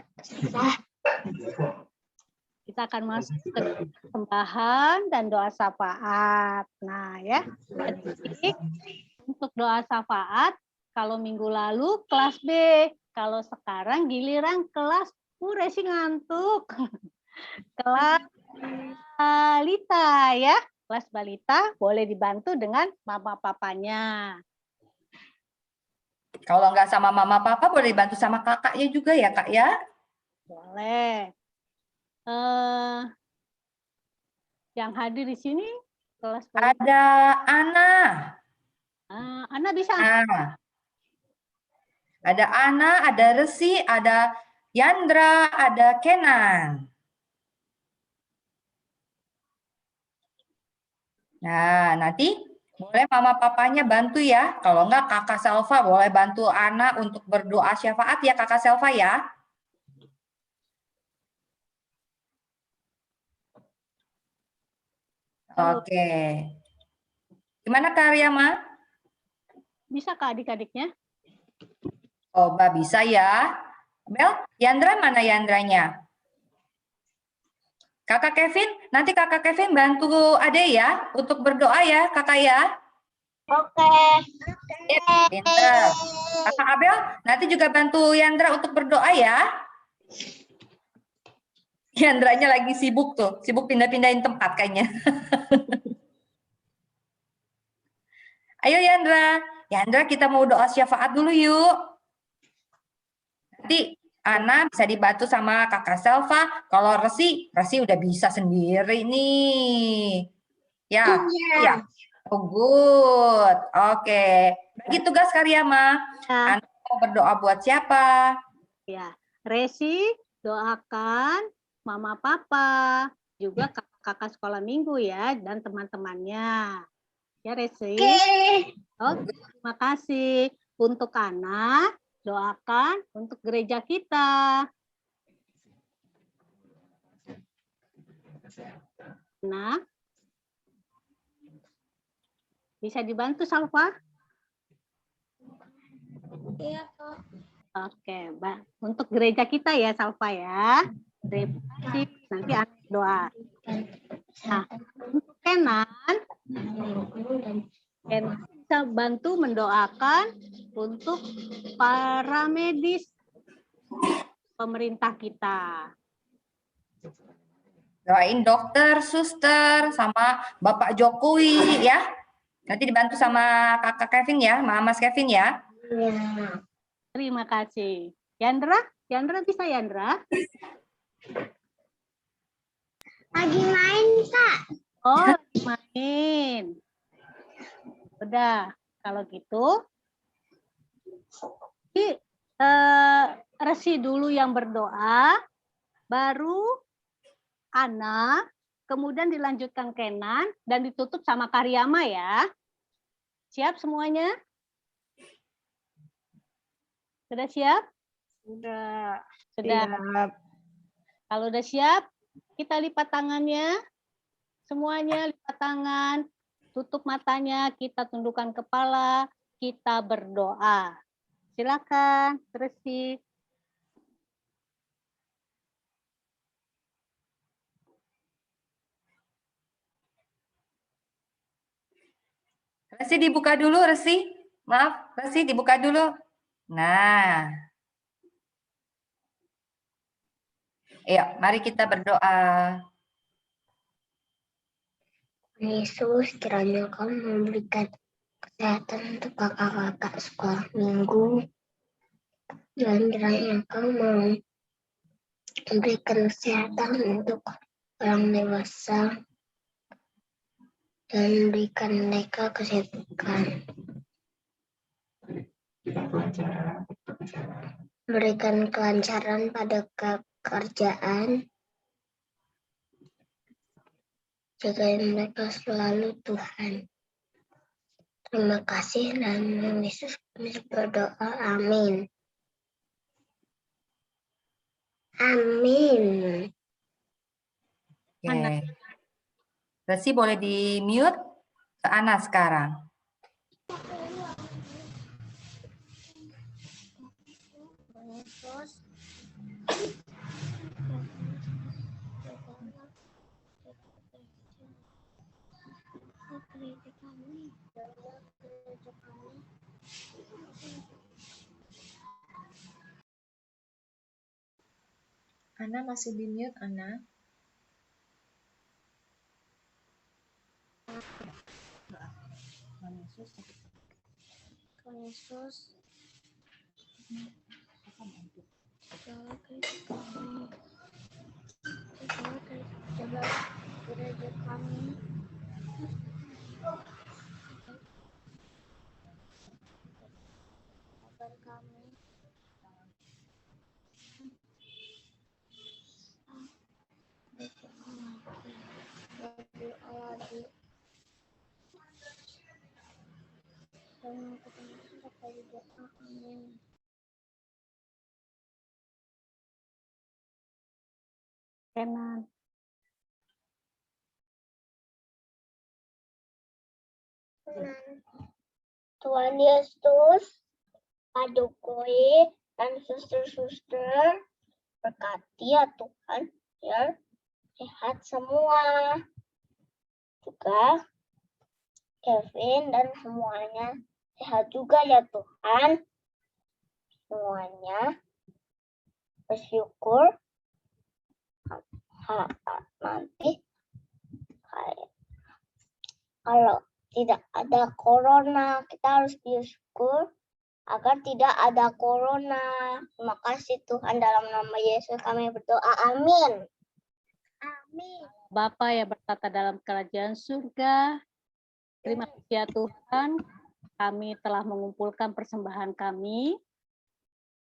kita akan masuk ke sembahan dan doa syafaat. Nah ya, adik-adik, untuk doa syafaat, kalau minggu lalu kelas B, kalau sekarang giliran kelas Resi ngantuk. Kelas balita ya, kelas balita boleh dibantu dengan mama papanya. Kalau nggak sama mama papa boleh dibantu sama kakaknya juga ya Kak ya. Boleh. Yang hadir di sini kelas balita. Ada Ana. Ana bisa. Nah, ada Ana, ada Resi, ada Yandra, ada Kenan. Nah, nanti boleh mama papanya bantu ya. Kalau enggak kakak Selva boleh bantu Ana untuk berdoa syafaat ya kakak Selva ya. Oke. Gimana Kak Aryama? Bisa Kak adik-adiknya? Coba bisa ya. Bel, Yandra mana Yandranya? Kakak Kevin, nanti kakak Kevin bantu Ade ya untuk berdoa ya kakak ya. oke. Pinter. Kakak Abel, nanti juga bantu Yandra untuk berdoa ya. Yandranya lagi sibuk tuh, sibuk pindah-pindahin tempat kayaknya. Ayo Yandra, Yandra kita mau doa syafaat dulu yuk. Nanti Ana bisa dibantu sama kakak Selva. Kalau Resi udah bisa sendiri nih. Ya, ya. Oh, good. Oke. Bagi tugas Karyama. Ya. Ana mau berdoa buat siapa? Ya, Resi doakan mama papa, juga kakak sekolah minggu ya dan teman-temannya. Ya Resi. Oke, terima kasih. Untuk Ana, doakan untuk gereja kita. Nah, bisa dibantu Salva? Iya, Kak. Oke, untuk gereja kita ya Salva ya. Terima kasih. Nanti Ana doa. Nah, untuk Kenan bisa bantu mendoakan untuk para medis pemerintah kita. Doain dokter, suster, sama Bapak Jokowi ya. Nanti dibantu sama kakak Kevin ya, Mas Kevin ya. Terima kasih. Yandra bisa Yandra? Lagi main, Kak. Oh, lagi main. Udah, kalau gitu, Resi dulu yang berdoa, baru Ana, kemudian dilanjutkan Kenan, dan ditutup sama Karyama ya. Siap semuanya? Sudah siap? Sudah. Sudah. Siap. Kalau udah siap, kita lipat tangannya. Semuanya lipat tangan, tutup matanya, kita tundukkan kepala, kita berdoa. Silakan, Resi. Resi dibuka dulu, Resi. Maaf, Resi dibuka dulu. Nah. Ayo, mari kita berdoa. Yesus, kiranya Kau memberikan kesehatan untuk kakak-kakak sekolah minggu. Dan kiranya Kau mau memberikan kesehatan untuk orang dewasa. Dan berikan mereka kesehatan. Berikan kelancaran pada pekerjaan. Jagain mereka selalu Tuhan. Terima kasih, dalam nama Yesus kami berdoa. Amin. Amin. Oke. Resi boleh di-mute ke Ana sekarang. Ana masih di mute, Ana. Tuhan Yesus, jaga gereja kami, agar kami berdoa lagi dan ketemu sampai doa. Amin. Kenan. Tuhan Yesus, Pak Jokowi, dan suster-suster, berkati ya Tuhan, biar sehat semua. Juga Kevin dan semuanya sehat juga ya Tuhan. Semuanya bersyukur nanti kalau tidak ada corona, kita harus bersyukur agar tidak ada corona. Terima kasih Tuhan, dalam nama Yesus kami berdoa. Amin. Amin. Bapa yang bertata dalam kerajaan surga, terima kasih ya Tuhan, kami telah mengumpulkan persembahan kami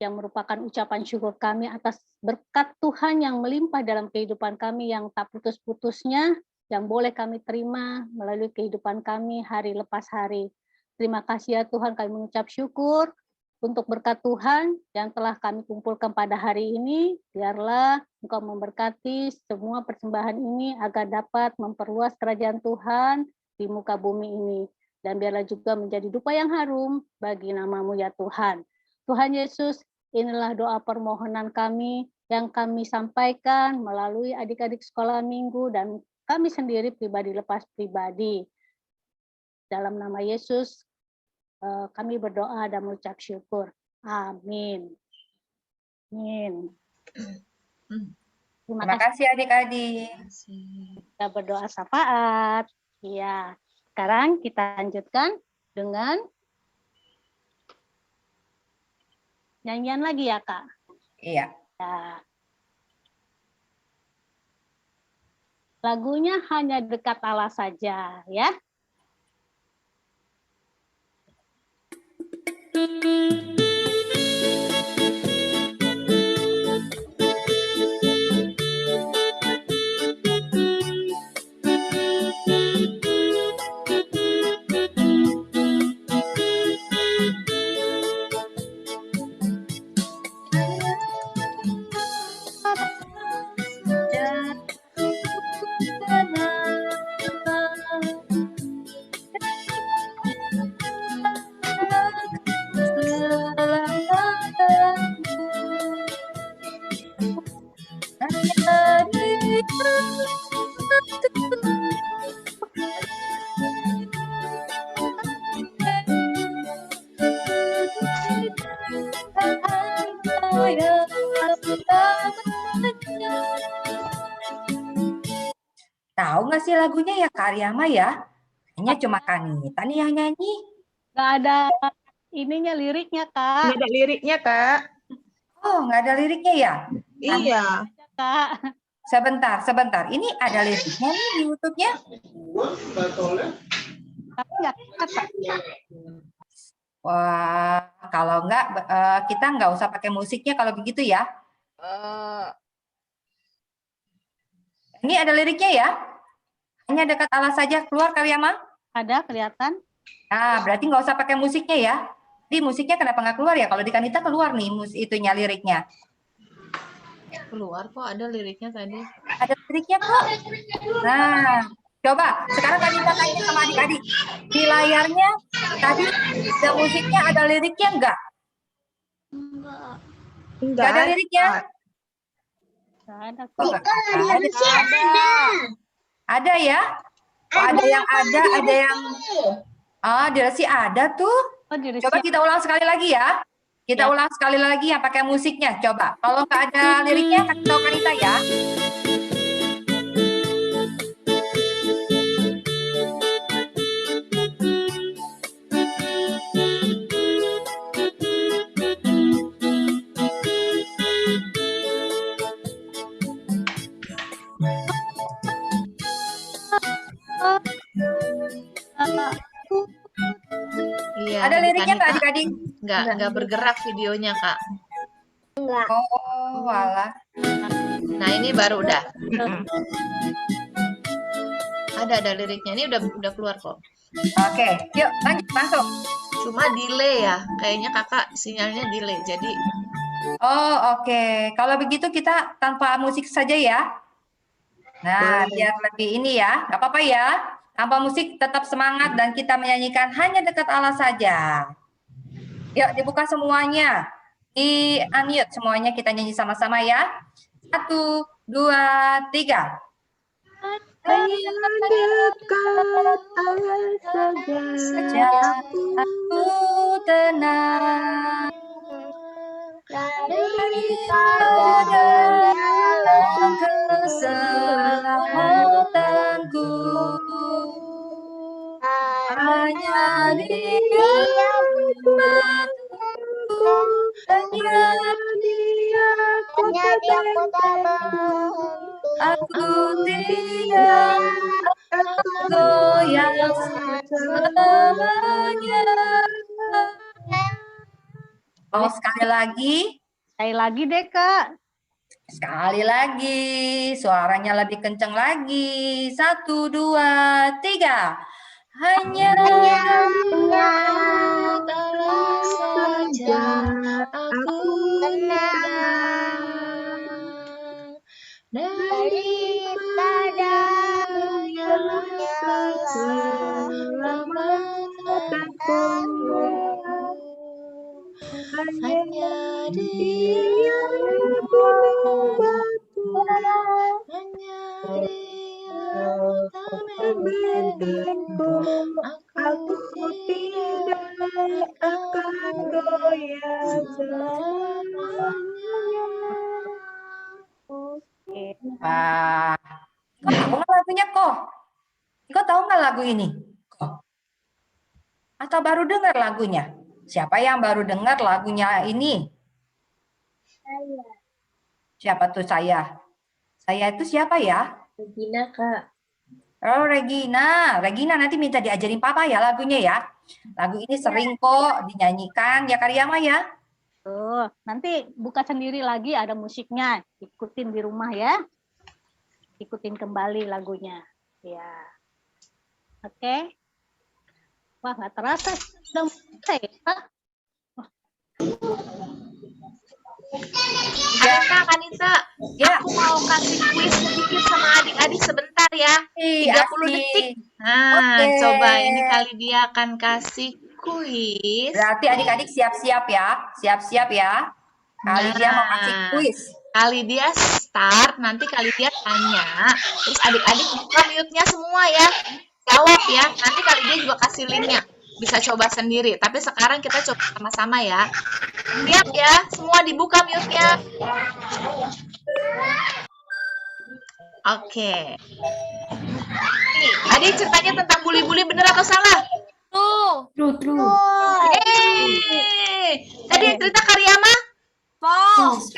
yang merupakan ucapan syukur kami atas berkat Tuhan yang melimpah dalam kehidupan kami yang tak putus-putusnya, yang boleh kami terima melalui kehidupan kami hari lepas hari. Terima kasih ya Tuhan, kami mengucap syukur untuk berkat Tuhan yang telah kami kumpulkan pada hari ini. Biarlah Engkau memberkati semua persembahan ini agar dapat memperluas kerajaan Tuhan di muka bumi ini. Dan biarlah juga menjadi dupa yang harum bagi nama-Mu ya Tuhan. Tuhan Yesus, inilah doa permohonan kami yang kami sampaikan melalui adik-adik sekolah minggu dan kami sendiri pribadi lepas pribadi. Dalam nama Yesus, kami berdoa dan mengucap syukur. Amin. Amin. Terima kasih adik-adik. Kita berdoa syafaat. Ya, sekarang kita lanjutkan dengan nyanyian lagi ya, Kak? Iya. Ya. Lagunya Hanya Dekat Allah Saja, ya. Tahu nggak sih lagunya ya Kak Aryama ya? Kayaknya cuma Kanita nih yang nyanyi. Nggak ada ininya, liriknya, Kak. Nggak ada liriknya, Kak. Oh, nggak ada liriknya ya? Iya. Kak. Sebentar. Ini ada liriknya nih di YouTube-nya. Tapi nggak Kak. Wah, kalau nggak, kita nggak usah pakai musiknya kalau begitu ya. Ini ada liriknya ya? Hanya dekat Allah saja, keluar kali ya, Ma? Ada, kelihatan. Nah, berarti nggak usah pakai musiknya ya. Di musiknya kenapa nggak keluar ya? Kalau di Kanita keluar nih itunya liriknya. Keluar kok ada liriknya tadi. Ada liriknya kok. Nah, coba sekarang Kanita tanya sama adik-adik. Di layarnya tadi ada musiknya, ada liriknya enggak? Enggak ada liriknya? Nggak ada Kok kok. nggak ada? Ada ya? Oh, ada yang ada yang di Resi ada tuh. Oh, jadi Coba kita ulang sekali lagi ya. Kita ulang sekali lagi yang pakai musiknya. Coba. Kalau nggak ada liriknya, kasih tahu Kanita ya. Iya. Ada liriknya nggak Kanita adik-adik? nggak bergerak videonya, Kak. Oh, walah. Nah, ini baru udah. Ada liriknya. Ini udah keluar kok. Oke, yuk lanjut masuk. Cuma delay ya. Kayaknya Kakak sinyalnya delay. Jadi Oh, oke. Kalau begitu kita tanpa musik saja ya. Nah, biar lebih ini ya. Nggak apa-apa ya. Tanpa musik tetap semangat dan kita menyanyikan hanya dekat Allah saja. Yuk, dibuka semuanya. Di unmute semuanya, kita nyanyi sama-sama ya. 1, 2, 3. Saja aku tenang. Daripada keselamatanku, hanya Dia membantuku, hanya Dia aku tidak akan goyah selamanya. Oh, sekali lagi. Sekali lagi deh, Kak. Sekali lagi, suaranya lebih kencang lagi. 1, 2, 3. Hanya saja aku daripada yang hanya Dia membantu, hanya Dia membantu, aku tidak akan goyah selamanya. Wah, kok tahu nggak lagunya kok? Kok tahu nggak lagu ini? Kok? Atau baru dengar lagunya? Siapa yang baru dengar lagunya ini? Saya. Siapa tuh saya? Saya itu siapa ya? Regina, Kak. Oh, Regina. Regina nanti minta diajarin Papa ya lagunya ya. Lagu ini sering kok dinyanyikan ya Karyama ya. Tuh, nanti buka sendiri lagi ada musiknya. Ikutin di rumah ya. Ikutin kembali lagunya. Ya. Oke. Wah, nggak terasa sudah mulai ya. Kanita, Ya. aku mau kasih kuis sedikit sama adik-adik sebentar ya. 30 detik. Nah, Oke. coba ini kali dia akan kasih kuis. Berarti adik-adik siap-siap ya. Siap-siap ya. Kali dia mau kasih kuis. Kali dia start, nanti kali dia tanya. Terus adik-adik buka mute-nya semua ya. Jawab ya. Nanti kali dia juga kasih linknya. Bisa coba sendiri. Tapi sekarang kita coba sama-sama ya. Siap ya. Semua dibuka mute-nya. Oke. Nih, tadi ceritanya tentang buli-buli bener atau salah? True. Yeay. Tadi yang cerita Karyama? False.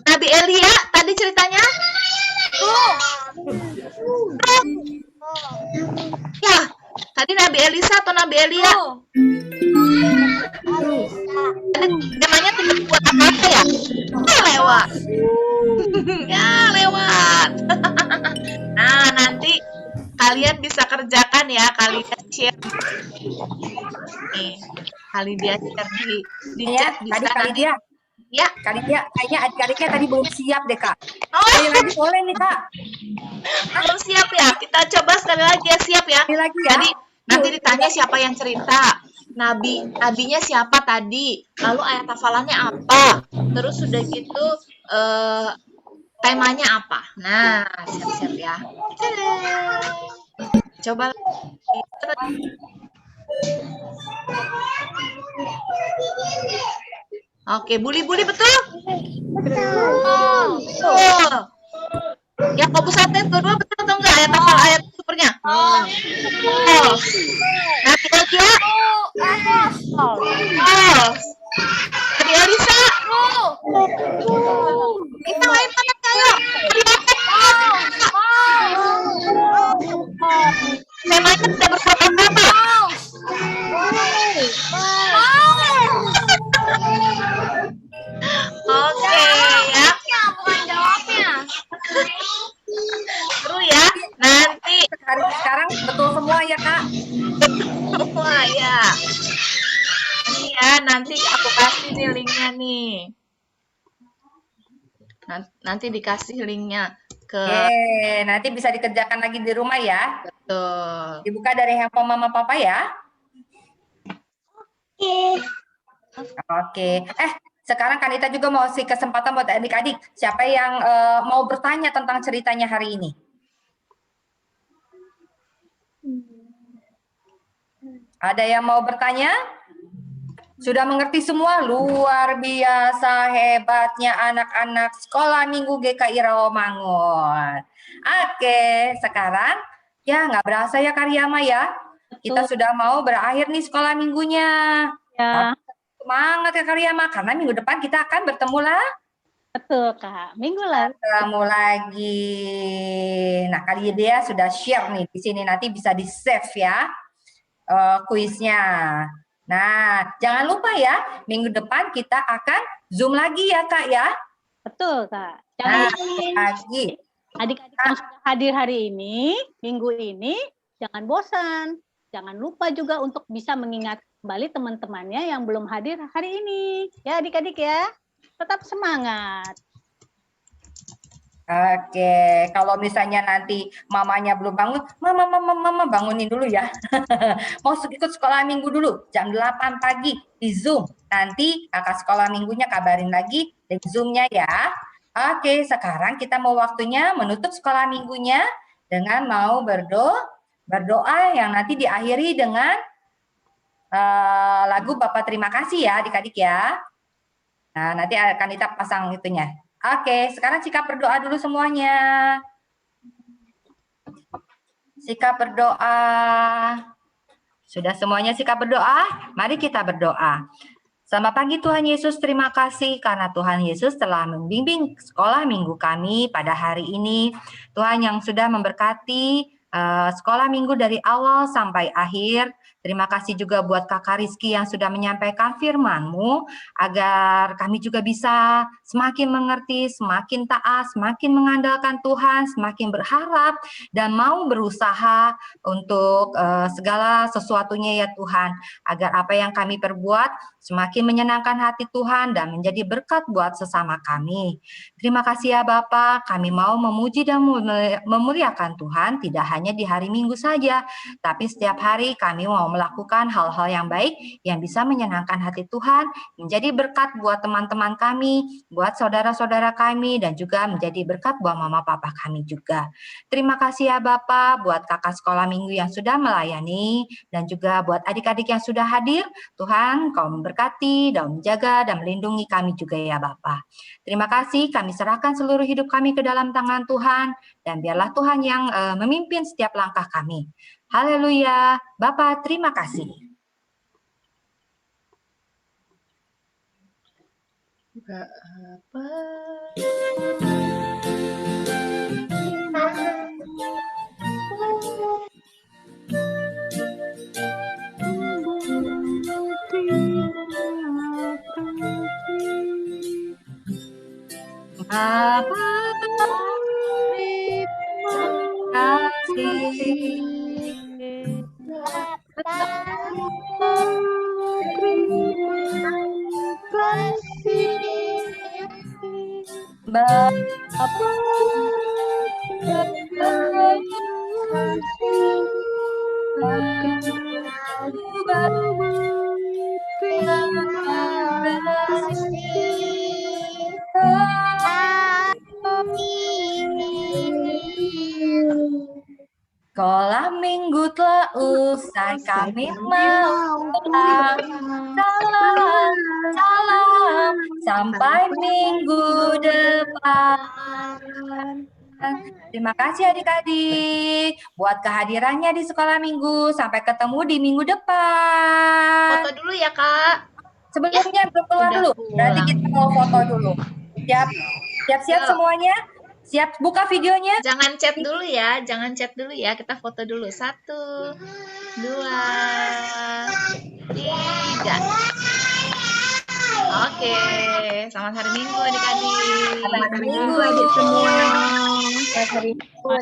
Nabi Elia tadi ceritanya? Ya, tadi Nabi Elisa atau Nabi Elia? Tadi temanya tidak buat apa-apa ya? Lewat. Ya, lewat. Nah, nanti kalian bisa kerjakan ya, kalian share. Nih, kali dia share di Ya, chat bisa tadi kali nanti. dia. Ya. Kayaknya adik-adiknya tadi belum siap deh, Kak. Oh, Sekali lagi boleh nih, Kak. belum siap ya. Kita coba sekali lagi ya, siap ya. Sekali lagi ya. Jadi nanti ditanya siapa yang cerita. Nabinya siapa tadi? Lalu ayat hafalannya apa? Terus sudah gitu temanya apa? Nah, siap-siap ya. Coba lagi. Oke, buli-buli betul? Betul. Yakobus 1 ayat 22 betul atau enggak? Ayat supernya? Betul. Nadia? Betul. Nadia Elisa? Kita main tangan ayo. Temanya sudah bersama-sama. Oke ya. Bukan jawabnya. Seru ya. Nanti Sekarang betul semua ya, Kak. semua ya. Ini ya, nanti aku kasih nih linknya nih. Nanti dikasih linknya ke. Nanti bisa dikerjakan lagi di rumah ya. Betul. Dibuka dari handphone mama papa ya. Oke. Sekarang Kanita juga mau kasih kesempatan buat adik-adik. Siapa yang mau bertanya tentang ceritanya hari ini? Ada yang mau bertanya? Sudah mengerti semua? Luar biasa hebatnya anak-anak sekolah minggu GKI Rawamangun. Oke, sekarang ya nggak berasa ya Karyama ya. Kita sudah mau berakhir nih sekolah minggunya. Ya, Semangat ya Karyama, karena minggu depan kita akan bertemu lah. betul Kak. Minggu lalu. Ketemu lagi. Nah, kali dia sudah share nih di sini, nanti bisa di-save ya kuisnya. Nah, jangan lupa ya, minggu depan kita akan Zoom lagi ya, Kak ya. Betul Kak. Nah, Jangan lagi. adik-adik yang sudah hadir hari ini, minggu ini, jangan bosan. Jangan lupa juga untuk bisa mengingat kembali teman-temannya yang belum hadir hari ini. Ya adik-adik ya, tetap semangat. Oke, kalau misalnya nanti mamanya belum bangun, mama bangunin dulu ya. Mau ikut sekolah minggu dulu, jam 8 pagi di Zoom. Nanti kakak sekolah minggunya kabarin lagi di Zoom-nya ya. Oke, sekarang kita mau waktunya menutup sekolah minggunya dengan mau berdoa yang nanti diakhiri dengan lagu Bapak Terima Kasih ya adik-adik ya. Nah, nanti akan kita pasang itunya. Oke, sekarang sikap berdoa dulu semuanya. Sikap berdoa. Sudah semuanya sikap berdoa? Mari kita berdoa. Selamat pagi Tuhan Yesus, terima kasih karena Tuhan Yesus telah membimbing sekolah minggu kami pada hari ini. Tuhan yang sudah memberkati sekolah minggu dari awal sampai akhir. Terima kasih juga buat Kakak Rizky yang sudah menyampaikan firman-Mu, agar kami juga bisa semakin mengerti, semakin taat, semakin mengandalkan Tuhan, semakin berharap, dan mau berusaha untuk segala sesuatunya ya Tuhan, agar apa yang kami perbuat semakin menyenangkan hati Tuhan dan menjadi berkat buat sesama kami. Terima kasih ya Bapa, kami mau memuji dan memuliakan Tuhan, tidak hanya di hari Minggu saja, tapi setiap hari kami mau melakukan hal-hal yang baik yang bisa menyenangkan hati Tuhan, menjadi berkat buat teman-teman kami, buat saudara-saudara kami, dan juga menjadi berkat buat mama papa kami juga. Terima kasih ya Bapak buat kakak sekolah minggu yang sudah melayani, dan juga buat adik-adik yang sudah hadir. Tuhan, Kau memberkati dan menjaga dan melindungi kami juga ya Bapak. Terima kasih, kami serahkan seluruh hidup kami ke dalam tangan Tuhan, dan biarlah Tuhan yang memimpin setiap langkah kami. Haleluya, Bapak terima kasih. Bapak terima kasih. Bapak Sekolah minggu telah usai, kami mau pulang. Salam, salam, sampai minggu depan. Terima kasih adik-adik buat kehadirannya di sekolah minggu. Sampai ketemu di minggu depan. Foto dulu ya, Kak. Sebelumnya belum keluar Udah dulu. Berarti pulang. kita mau foto dulu. Siap-siap Yuk. semuanya? Siap buka videonya? Jangan chat dulu ya, jangan chat dulu ya. Kita foto dulu. 1, 2, 3. Oke, selamat hari Minggu adik-adik. Selamat minggu adik semua. Bye-bye.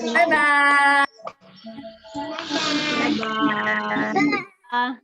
Bye-bye. ah.